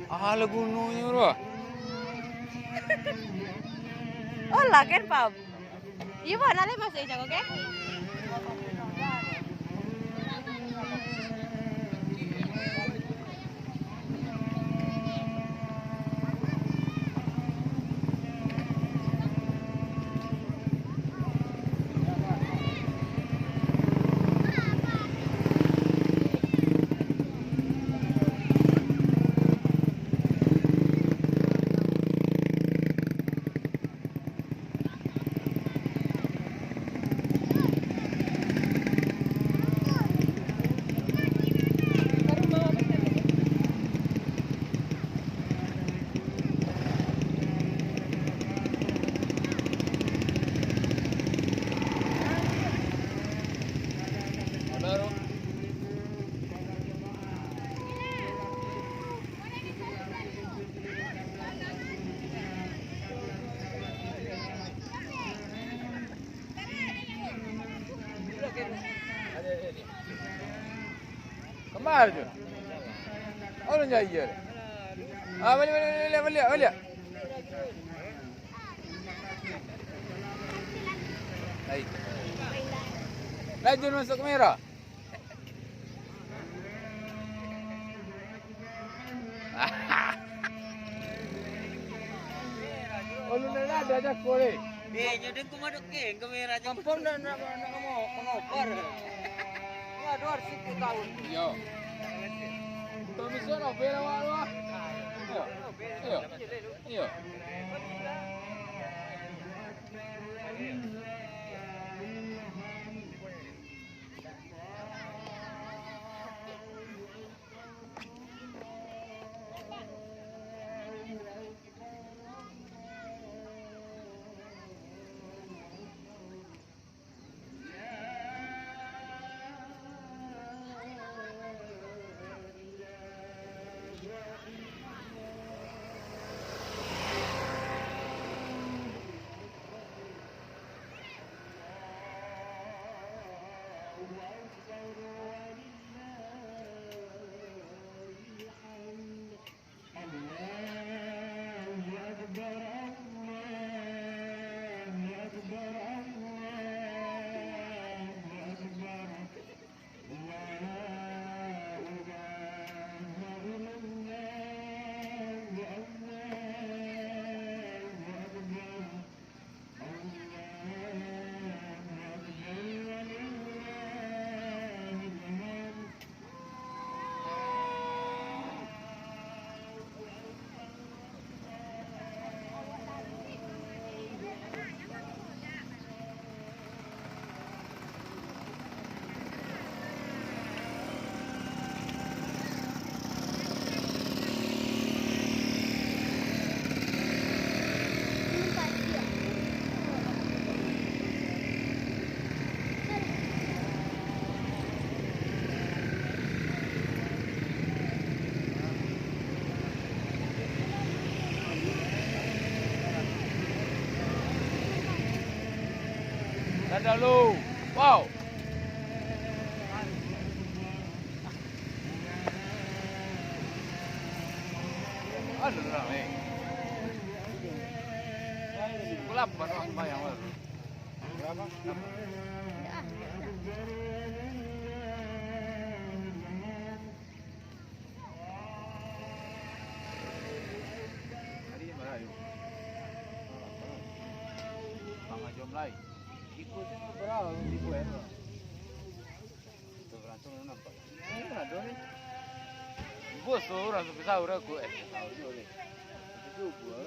Ah, lagu gunungnya bro. Oh lah kan Pam. Iya mana le masuk jago ke? Kemar tu. Orang jaya. Ah, balik. Baik. Lajun masuk kamera. Oh, lu nak ada kore. Jadi aku maduk ke kamera aja. Kampung dan nak kamu opor. Wah, 200 tahun. Yo. Kami sana bela walu. Yo. Ada lu. Wow. Ada lah ni. Kulap baru bayang baru. Berapa? Hari merayu. Bangga jom lai. Ikut itu berapa? Ikut ya. Itu berantem nampak. Ini ada ni. Bos orang tu besar orang aku tahu juga ni. Itu gua.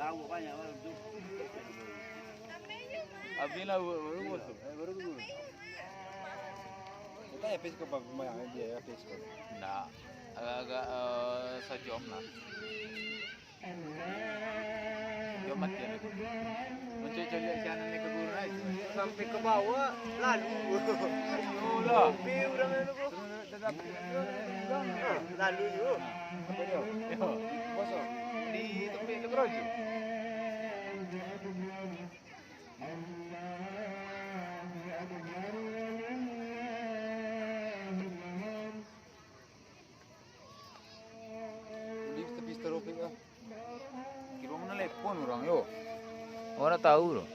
Tahu banyak orang tu. Abila baru bos tu. Baru gua. Kita ya pesco apa yang dia ya pesco. Nah, agak sejam lah. Jom mati ni. Mencari channel ni ke guru naik sampai ke bawah lalu. Yolah. Biu dah mana tu? Tetap lalu yo. Apa dia? Yo. Bosok. Di tepi Legrojo. tahu loh.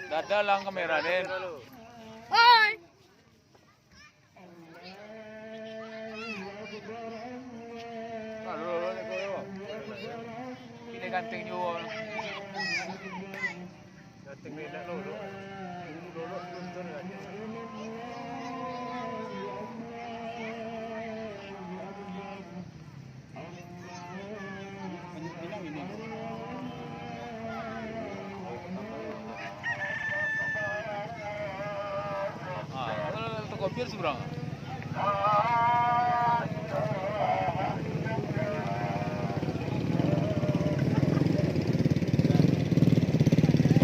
Dadah lang kamera din. Oi. Lolo ni ko. Ini ganteng juga. Ganteng ni nak lolo. Lolo luntur aja. Kopior seberang.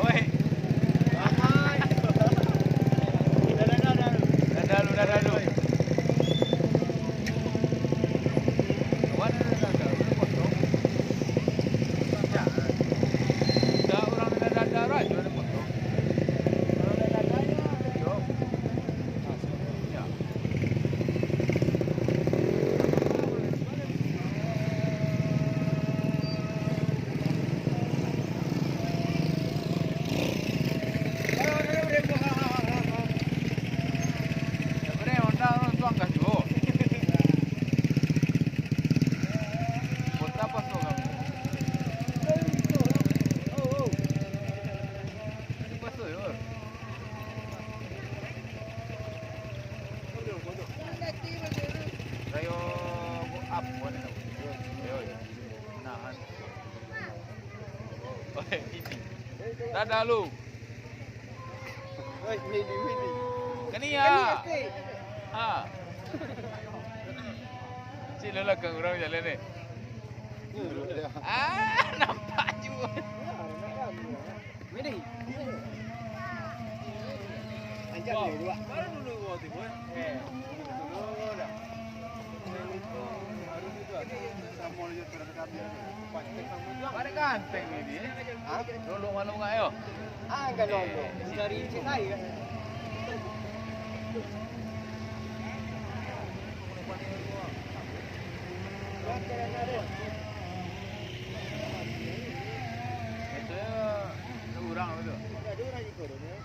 Oi. Dah dulu. Dah orang dah aja ada potong. Dadah lu. Oi, mini. Kani ya. Ha. Sila lah kang orang jalan ni. Nampak juga. Mini. Anjak ni dua. Baru dulu waktu tu. Dulu dah. Pada ganteng ni. Lolo malu enggak yo? Enggak lolo. Cari cik kai kan. Itu orang tu. Ada orang ikut dia.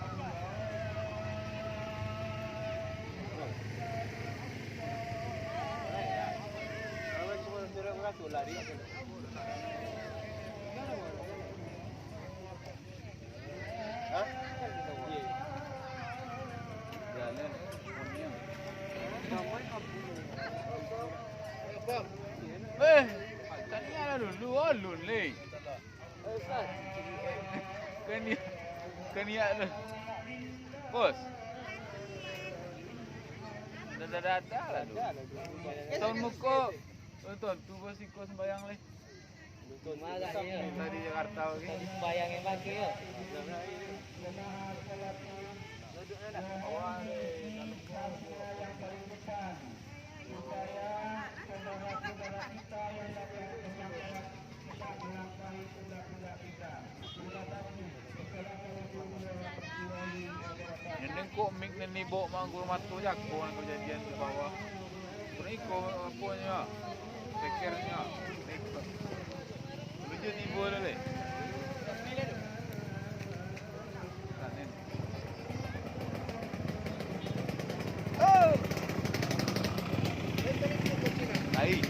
Lari. Hah? Jalan. Tanya lah dulu, alun le. Kenia lu. Bos. Dah lah tu. Tahun muka. Tuan, tu bos ikut sembayang le. Betul marah ya. Dari Jakarta lagi. Sembayang yang pagi ya. Yang kok mik ni bawa manggur matu jago nak kejadian di bawah. Ini kok apanya? Tekernya. Lucu ni boleh le. Hai.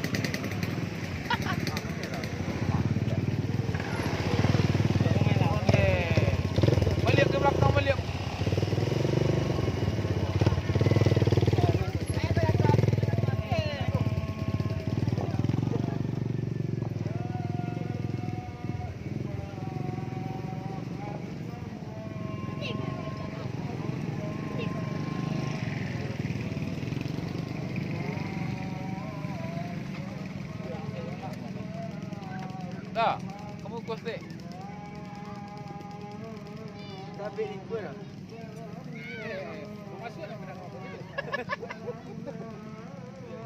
Balik ke belakang balik. Dah, kamu kos dek. Tapi ikut lah. Masuk nak kena apa gitu.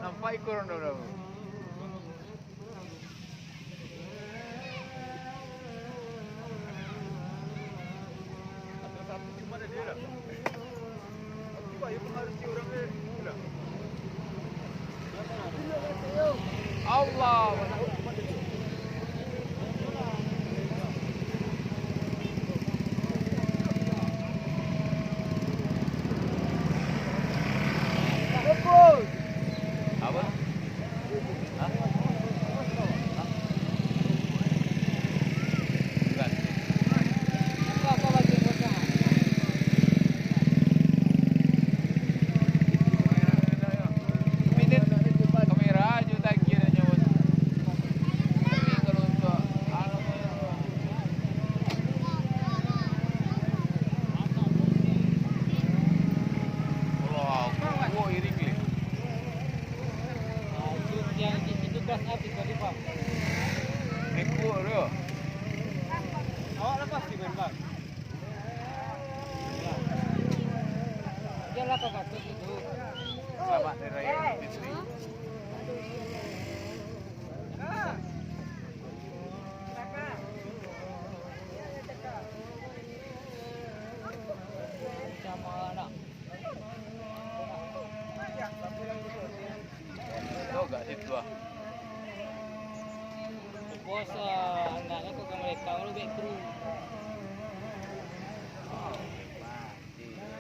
Nampak ikut orang. Apa yang pengaruhi orang ni? Allah. Apa? Hah? Bukan. Apa lagi bocah? Minit kamera aja tak kira nyawa. Tapi kalau untuk alam wow, iring ni. Itu gas habis tadi Pak. Ekor dia. Awak lepas di bang. Dia lah kakak itu. Selamat Hari Raya Idul Fitri. Sama anak. Tahu tak situ ah? Bos anaknya ke mereka lu baik kru.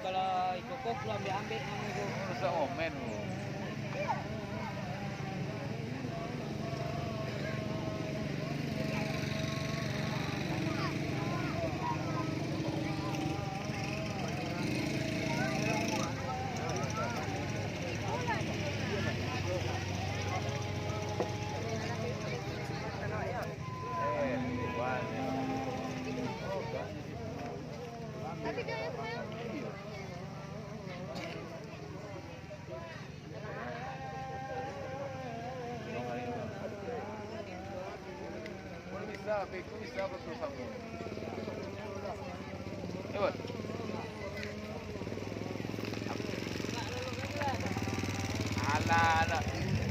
Kalau itu kok lu ambil kamu itu. Rusak momen lu. Bisa betul sama. Coba. Alah.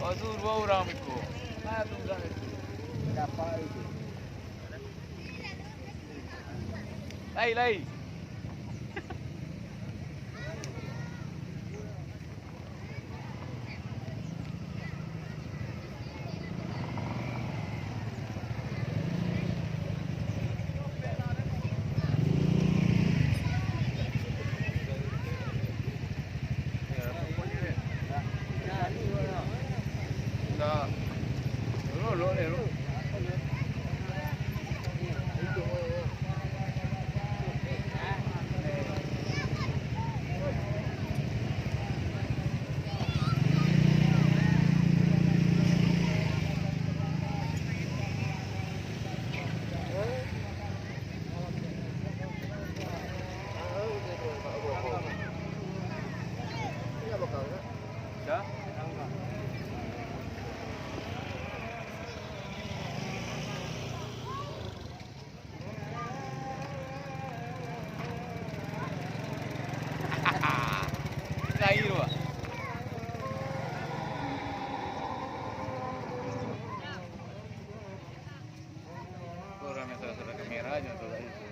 Oh tu dua orang mikro. Satu orang itu. Dapat itu. Lai. Air wah. Orang yang salah kamera aja tu lah itu.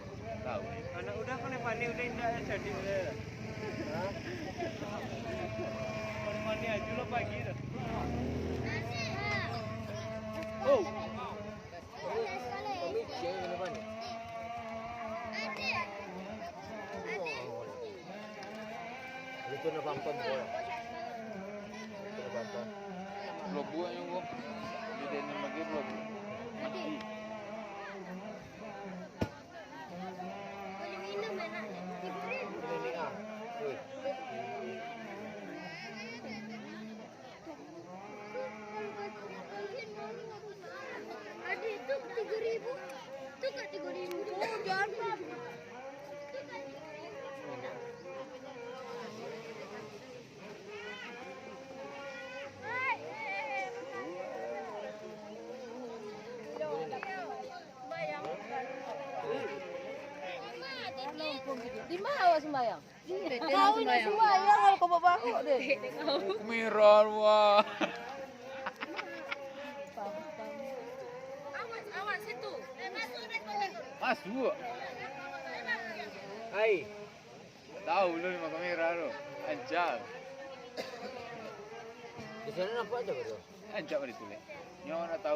Tahu. Anak udah pandai udah indah jadi udah. Mani aja lo pagi dah. Oh. Itu nak pampam bola. Blok buat yang gua. Dia nak bagi blok. Mati. Ini ah. Ada itu 3.000. Itu kat 3.000. Oh, jangan. Di mana awak sembahyang? Kau ni sembahyang kau bawa aku deh. Mirror wah. Awas situ. Masuk. Masuk. Hai. Tahu lu lima kamera lu. Anjak. Di sana nampak aja bro. Anjak mana tulis. Nyawa nak tahu.